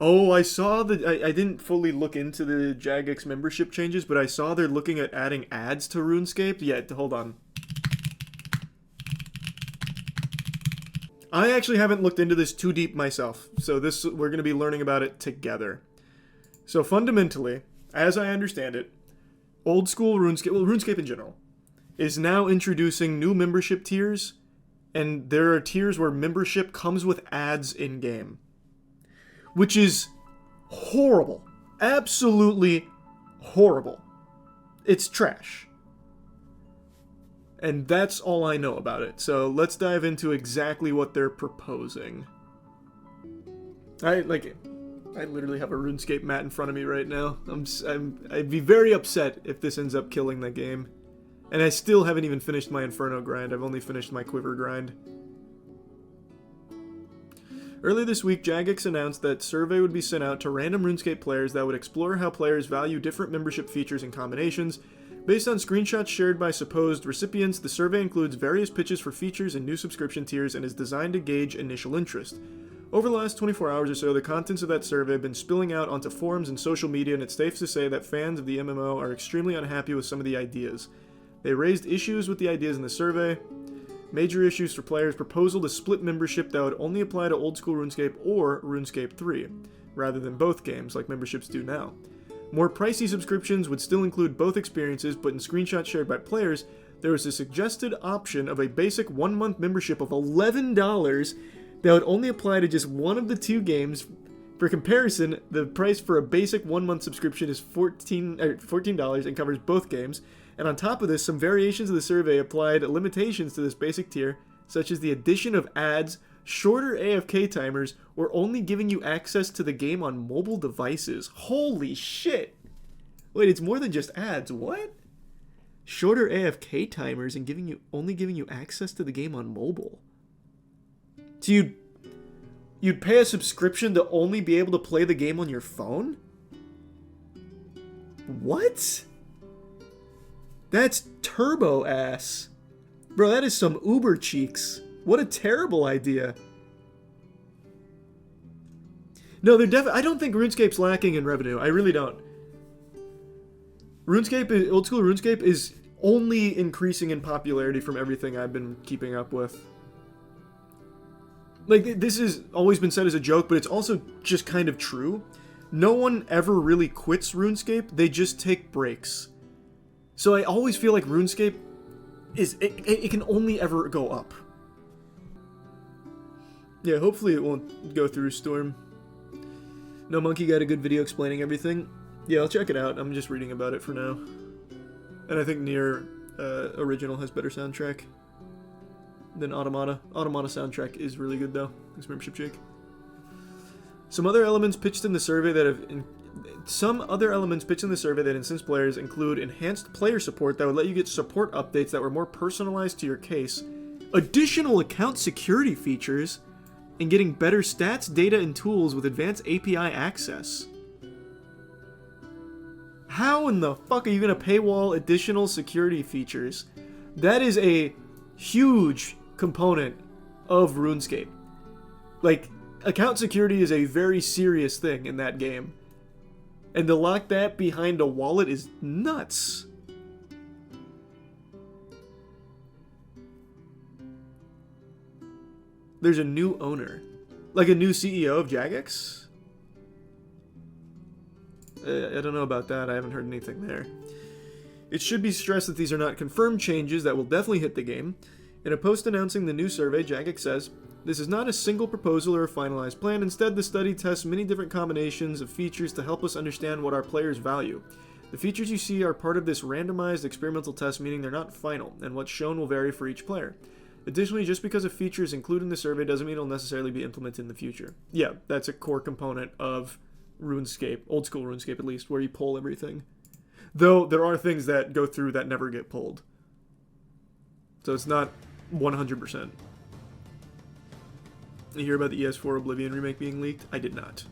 Oh, I saw I didn't fully look into the Jagex membership changes, but I saw they're looking at adding ads to RuneScape. Yeah, hold on. I actually haven't looked into this too deep myself, so we're going to be learning about it together. So fundamentally, as I understand it, old school RuneScape, well, RuneScape in general, is now introducing new membership tiers, and there are tiers where membership comes with ads in-game. Which is horrible. Absolutely horrible. It's trash. And that's all I know about it. So let's dive into exactly what they're proposing. I literally have a RuneScape mat in front of me right now. I'd be very upset if this ends up killing the game. And I still haven't even finished my Inferno grind. I've only finished my Quiver grind. Earlier this week, Jagex announced that a survey would be sent out to random RuneScape players that would explore how players value different membership features and combinations. Based on screenshots shared by supposed recipients, the survey includes various pitches for features and new subscription tiers and is designed to gauge initial interest. Over the last 24 hours or so, the contents of that survey have been spilling out onto forums and social media, and it's safe to say that fans of the MMO are extremely unhappy with some of the ideas. They raised issues with the ideas in the survey. Major issues for players: proposal to split membership that would only apply to old school RuneScape or RuneScape 3, rather than both games like memberships do now. More pricey subscriptions would still include both experiences, but in screenshots shared by players, there was a suggested option of a basic 1-month membership of $11 that would only apply to just one of the two games. For comparison, the price for a basic 1-month subscription is $14 and covers both games. And on top of this, some variations of the survey applied limitations to this basic tier, such as the addition of ads, shorter AFK timers, or only giving you access to the game on mobile devices. Holy shit! Wait, it's more than just ads. What? Shorter AFK timers and only giving you access to the game on mobile. So you'd pay a subscription to only be able to play the game on your phone? What? That's turbo ass. Bro, that is some Uber cheeks. What a terrible idea. No, I don't think RuneScape's lacking in revenue. I really don't. Old school RuneScape is only increasing in popularity from everything I've been keeping up with. Like, this has always been said as a joke, but it's also just kind of true. No one ever really quits RuneScape. They just take breaks. So I always feel like RuneScape it can only ever go up. Yeah, hopefully it won't go through Storm. No Monkey got a good video explaining everything. Yeah, I'll check it out. I'm just reading about it for now. And I think Nier Original has better soundtrack than Automata. Automata soundtrack is really good though. Thanks, Membership Jake. Some other elements pitched in the survey that incent players include enhanced player support that would let you get support updates that were more personalized to your case, additional account security features, and getting better stats, data, and tools with advanced API access. How in the fuck are you going to paywall additional security features? That is a huge component of RuneScape. Like, account security is a very serious thing in that game. And to lock that behind a wallet is nuts. There's a new owner. Like a new CEO of Jagex? I don't know about that. I haven't heard anything there. It should be stressed that these are not confirmed changes that will definitely hit the game. In a post announcing the new survey, Jagex says, "This is not a single proposal or a finalized plan. Instead, the study tests many different combinations of features to help us understand what our players value. The features you see are part of this randomized experimental test, meaning they're not final, and what's shown will vary for each player. Additionally, just because a feature is included in the survey doesn't mean it'll necessarily be implemented in the future." Yeah, that's a core component of RuneScape, old school RuneScape at least, where you pull everything. Though there are things that go through that never get pulled. So it's not 100%. You hear about the ES4 Oblivion remake being leaked? I did not.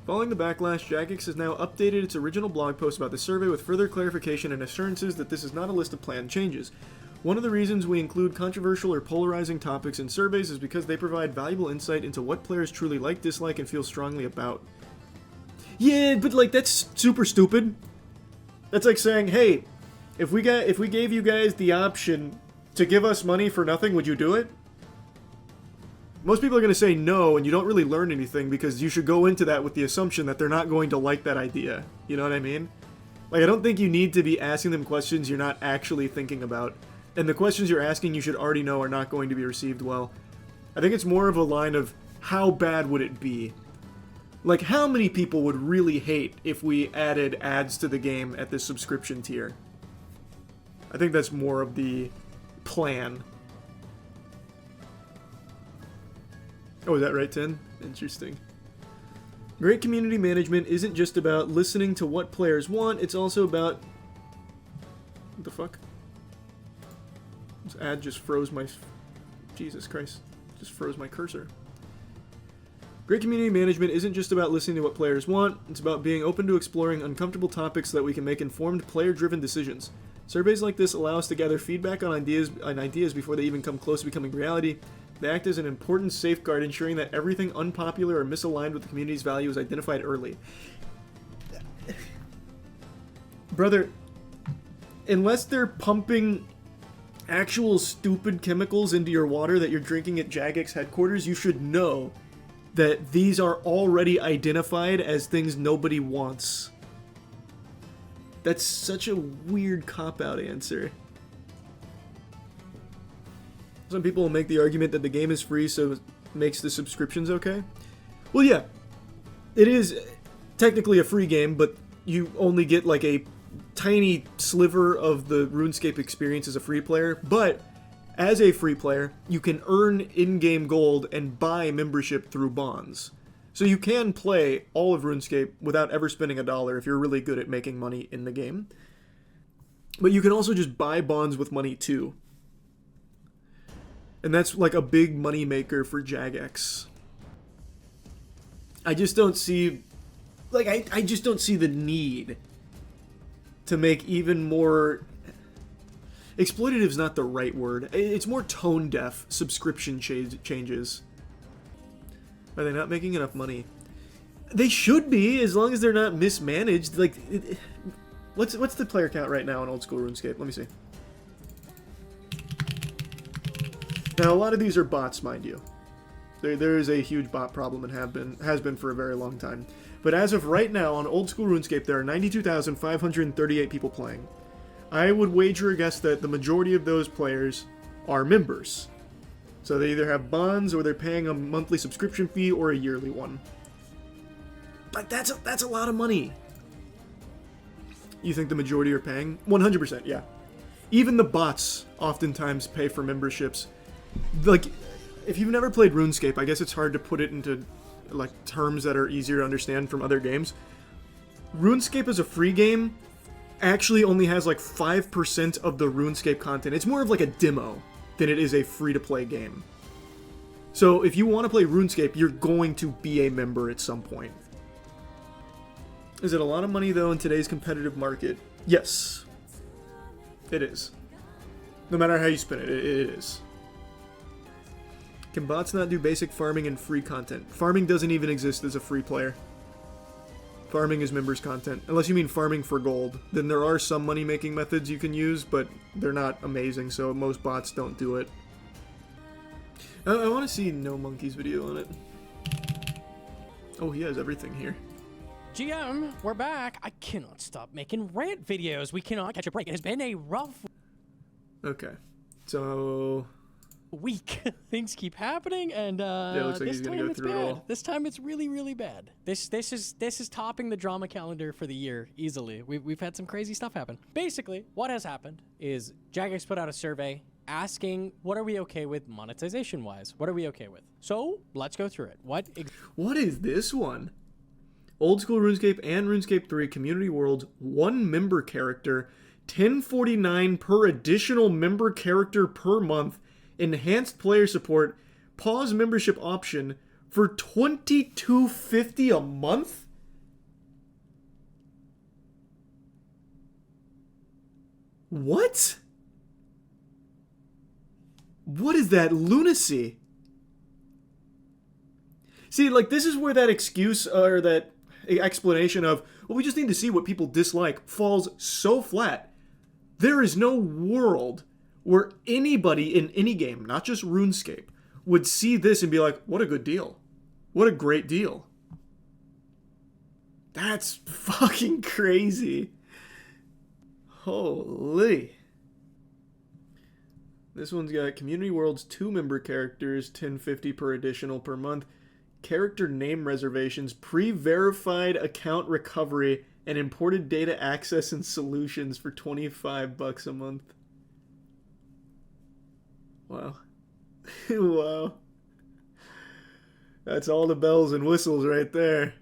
Following the backlash, Jagex has now updated its original blog post about the survey with further clarification and assurances that this is not a list of planned changes. One of the reasons we include controversial or polarizing topics in surveys is because they provide valuable insight into what players truly like, dislike, and feel strongly about. Yeah, but like that's super stupid. That's like saying, hey, if we gave you guys the option to give us money for nothing, would you do it? Most people are going to say no, and you don't really learn anything because you should go into that with the assumption that they're not going to like that idea. You know what I mean? Like, I don't think you need to be asking them questions you're not actually thinking about. And the questions you're asking you should already know are not going to be received well. I think it's more of a line of, how bad would it be? Like, how many people would really hate if we added ads to the game at this subscription tier? I think that's more of the plan. Oh, is that right, Tin? Interesting. Great community management isn't just about listening to what players want, it's also about... What the fuck? This ad just froze my... Jesus Christ. Just froze my cursor. Great community management isn't just about listening to what players want, it's about being open to exploring uncomfortable topics so that we can make informed, player-driven decisions. Surveys like this allow us to gather feedback on ideas before they even come close to becoming reality. They act as an important safeguard, ensuring that everything unpopular or misaligned with the community's value is identified early. Brother, unless they're pumping actual stupid chemicals into your water that you're drinking at Jagex headquarters, you should know that these are already identified as things nobody wants. That's such a weird cop-out answer. Some people will make the argument that the game is free, so it makes the subscriptions okay. Well, yeah, it is technically a free game, but you only get like a tiny sliver of the RuneScape experience as a free player. But as a free player, you can earn in-game gold and buy membership through bonds. So you can play all of RuneScape without ever spending $1 if you're really good at making money in the game. But you can also just buy bonds with money too. And that's like a big money maker for Jagex. I just don't see... Like, I just don't see the need to make even more... Exploitative's not the right word. It's more tone-deaf subscription changes. Are they not making enough money? They should be, as long as they're not mismanaged. Like, what's the player count right now in old school RuneScape? Let me see. Now, a lot of these are bots, mind you. There is a huge bot problem and has been for a very long time. But as of right now, on old school RuneScape, there are 92,538 people playing. I would wager a guess that the majority of those players are members. So they either have bonds, or they're paying a monthly subscription fee, or a yearly one. Like, that's a lot of money. You think the majority are paying? 100%, yeah. Even the bots oftentimes pay for memberships. Like, if you've never played RuneScape, I guess it's hard to put it into, like, terms that are easier to understand from other games. RuneScape as a free game actually only has, like, 5% of the RuneScape content. It's more of, like, a demo than it is a free-to-play game. So, if you want to play RuneScape, you're going to be a member at some point. Is it a lot of money, though, in today's competitive market? Yes. It is. No matter how you spin it, it is. Can bots not do basic farming and free content? Farming doesn't even exist as a free player. Farming is members content. Unless you mean farming for gold. Then there are some money-making methods you can use, but they're not amazing, so most bots don't do it. I want to see No Monkey's video on it. Oh, he has everything here. GM, we're back. I cannot stop making rant videos. We cannot catch a break. It has been a rough... Okay. So... week. Things keep happening, and yeah, it looks like this he's gonna time go it's through it bad. all. This time it's really, really bad. This is topping the drama calendar for the year easily. We've had some crazy stuff happen. Basically, what has happened is Jagex put out a survey asking, what are we okay with monetization wise? What are we okay with? So let's go through it. What is this one? Old school RuneScape and RuneScape 3 Community Worlds, 1 member character, $10.49 per additional member character per month, enhanced player support, pause membership option for $22.50 a month? What? What is that lunacy? See, like, this is where that excuse or that explanation of, well, we just need to see what people dislike falls so flat. There is no world where anybody in any game, not just RuneScape, would see this and be like, what a good deal. What a great deal. That's fucking crazy. Holy. This one's got Community World's 2-member characters, $10.50 per additional per month. Character name reservations, pre-verified account recovery, and imported data access and solutions for $25 a month. Wow. Wow. That's all the bells and whistles right there.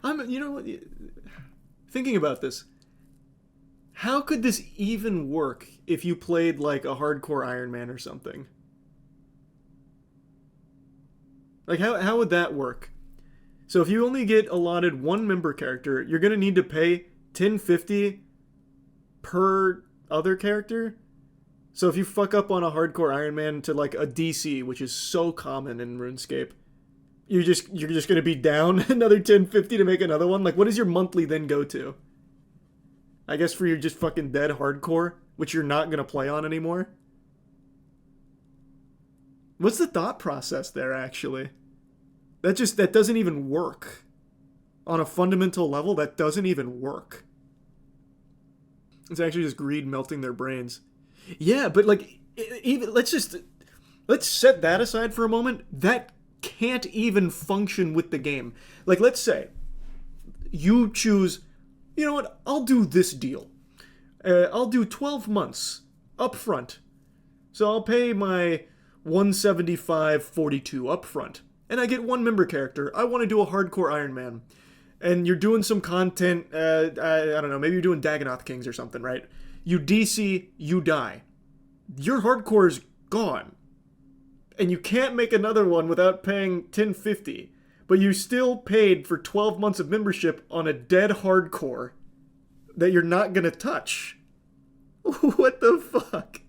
You know what? Thinking about this. How could this even work if you played like a hardcore Iron Man or something? Like, how would that work? So if you only get allotted 1 member character, you're going to need to pay $10.50 per other character? So if you fuck up on a hardcore Iron Man to like a DC, which is so common in RuneScape, you're just going to be down another $10.50 to make another one? Like, what does your monthly then go to? I guess for your just fucking dead hardcore, which you're not going to play on anymore? What's the thought process there, actually? That doesn't even work. On a fundamental level, that doesn't even work. It's actually just greed melting their brains. Yeah, but like, even let's set that aside for a moment. That can't even function with the game. Like, let's say you choose, you know what, I'll do this deal. I'll do 12 months up front. So I'll pay my $175.42 up front. And I get 1 member character. I want to do a hardcore Iron Man. And you're doing some content, I don't know, maybe you're doing Dagonoth Kings or something, right? You DC, you die. Your hardcore is gone. And you can't make another one without paying $10.50. But you still paid for 12 months of membership on a dead hardcore that you're not going to touch. What the fuck?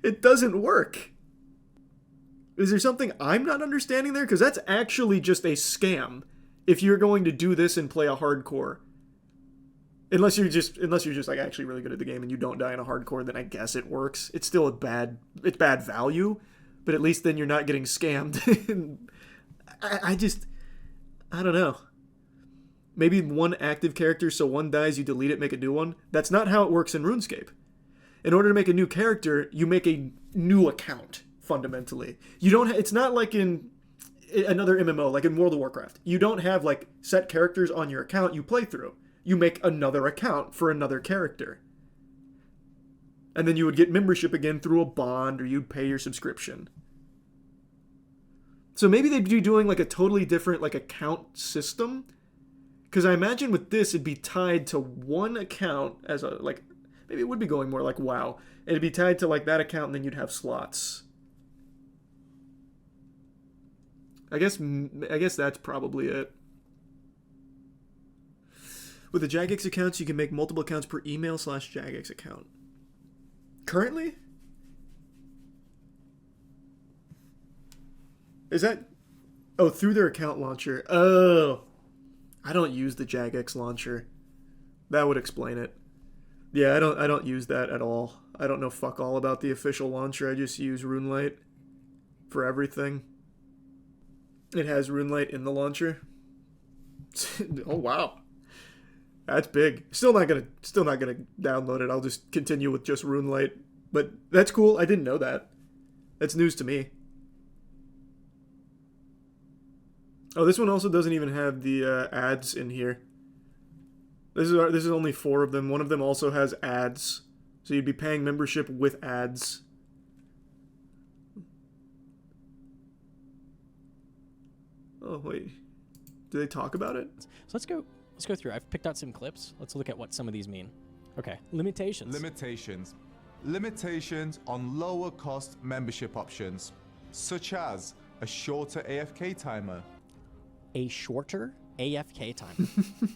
It doesn't work. Is there something I'm not understanding there? Because that's actually just a scam if you're going to do this and play a hardcore. Unless you're just like actually really good at the game and you don't die in a hardcore, then I guess it works. It's still bad value, but at least then you're not getting scammed. I don't know. Maybe 1 active character, so 1 dies, you delete it, make a new one. That's not how it works in RuneScape. In order to make a new character, you make a new account. Fundamentally, you don't. It's not like in another MMO, like in World of Warcraft. You don't have like set characters on your account you play through. You make another account for another character, and then you would get membership again through a bond, or you'd pay your subscription. So maybe they'd be doing like a totally different like account system, because I imagine with this it'd be tied to 1 account as a like. Maybe it would be going more like WoW. It'd be tied to like that account, and then you'd have slots. I guess that's probably it. With the Jagex accounts, you can make multiple accounts per email/Jagex account. Currently? Is that... Oh, through their account launcher. Oh. I don't use the Jagex launcher. That would explain it. Yeah, I don't use that at all. I don't know fuck all about the official launcher. I just use RuneLite for everything. It has RuneLite in the launcher. Oh wow, that's big. Still not gonna download it. I'll just continue with just RuneLite. But that's cool. I didn't know that. That's news to me. Oh, this one also doesn't even have the ads in here. This is only 4 of them. One of them also has ads, so you'd be paying membership with ads. Oh, wait. Do they talk about it? So let's go through. I've picked out some clips. Let's look at what some of these mean. Okay. Limitations. Limitations on lower cost membership options, such as a shorter AFK timer. A shorter AFK time.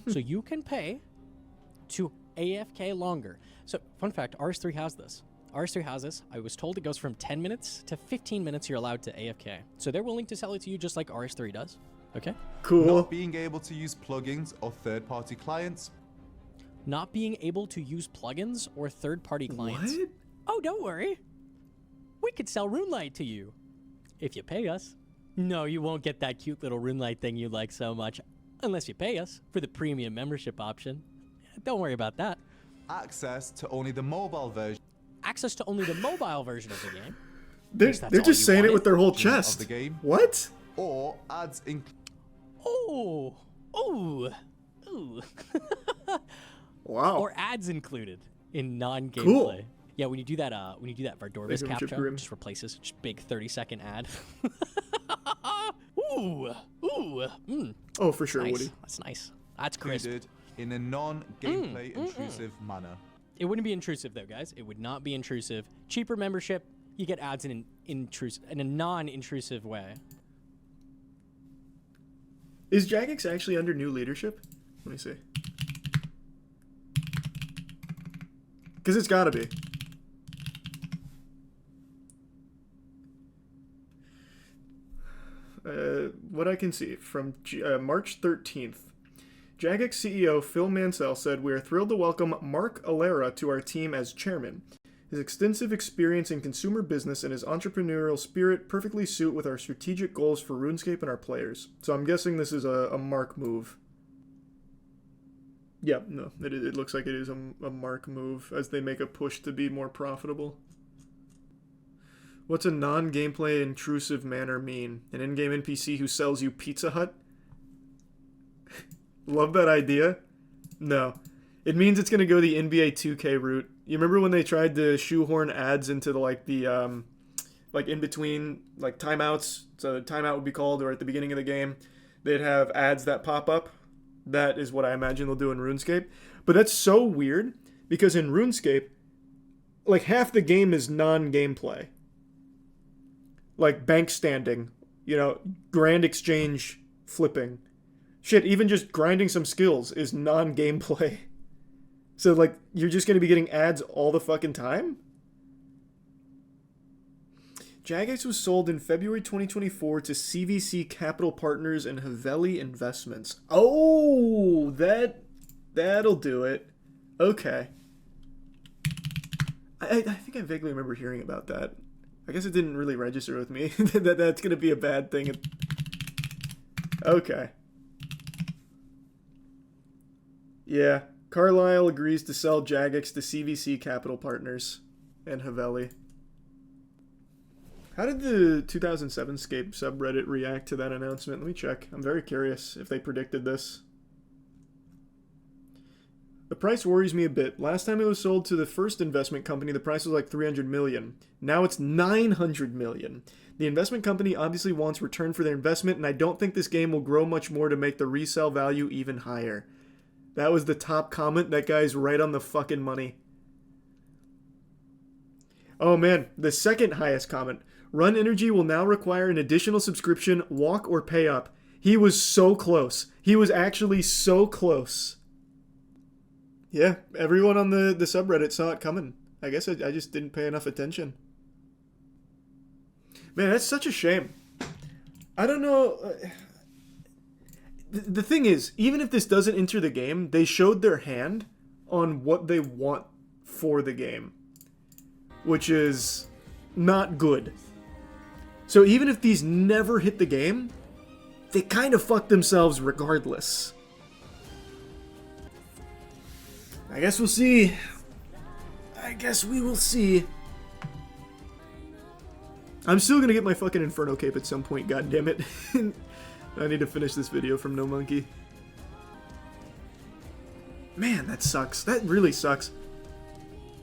So you can pay to AFK longer. So, fun fact, RS3 has this. RS3 has this. I was told it goes from 10 minutes to 15 minutes you're allowed to AFK. So they're willing to sell it to you just like RS3 does. Okay? Cool. Not being able to use plugins or third-party clients. Not being able to use plugins or third-party clients. What? Oh, don't worry. We could sell RuneLight to you if you pay us. No, you won't get that cute little RuneLight thing you like so much unless you pay us for the premium membership option. Don't worry about that. Access to only the mobile version Access to only the mobile version of the game. They're just saying it with their whole chest. of the game. What? Or ads Oh, Wow. or ads included in non-gameplay. Cool. Yeah, when you do that Vardorvis Like captcha, Grim. just replaces just big 30-second ad. Ooh, Oh, for sure, nice. Woody. That's nice. That's crisp. included in a non-gameplay intrusive manner. It wouldn't be intrusive though, guys. It would not be intrusive. Cheaper membership, you get ads in a non-intrusive way. Is Jagex actually under new leadership? Let me see. Because it's gotta be. What I can see from March 13th, Jagex CEO Phil Mansell said, "We are thrilled to welcome Mark Alera to our team as chairman. His extensive experience in consumer business and his entrepreneurial spirit perfectly suit with our strategic goals for RuneScape and our players." So I'm guessing this is a Mark move. Yeah, no, it looks like it is a Mark move as they make a push to be more profitable. What's a non-gameplay intrusive manner mean? An in-game NPC who sells you Pizza Hut? Love that idea. No. It means it's going to go the NBA 2K route. You remember when they tried to shoehorn ads into the in between timeouts? So the timeout would be called, or at the beginning of the game, they'd have ads that pop up. That is what I imagine they'll do in RuneScape. But that's so weird because in RuneScape, like half the game is non-gameplay. Like bank standing, grand exchange flipping. Shit, even just grinding some skills is non-gameplay. So, you're just going to be getting ads all the fucking time? Jagex was sold in February 2024 to CVC Capital Partners and Haveli Investments. Oh, that'll do it. Okay. I think I vaguely remember hearing about that. I guess it didn't really register with me that that's going to be a bad thing. Okay. Yeah. Carlisle agrees to sell Jagex to CVC Capital Partners and Haveli. How did the 2007 Scape subreddit react to that announcement? Let me check. I'm very curious if they predicted this. The price worries me a bit. Last time it was sold to the first investment company, the price was like $300 million. Now it's $900 million. The investment company obviously wants return for their investment, and I don't think this game will grow much more to make the resale value even higher. That was the top comment. That guy's right on the fucking money. Oh man, the second highest comment. Run Energy will now require an additional subscription, walk or pay up. He was so close. He was actually so close. Yeah, everyone on the subreddit saw it coming. I guess I just didn't pay enough attention. Man, that's such a shame. I don't know. The thing is, even if this doesn't enter the game, they showed their hand on what they want for the game, which is not good. So even if these never hit the game, they kind of fuck themselves regardless. I guess we'll see. I guess we will see. I'm still gonna get my fucking Inferno Cape at some point, goddammit. I need to finish this video from No Monkey. Man, that sucks. That really sucks.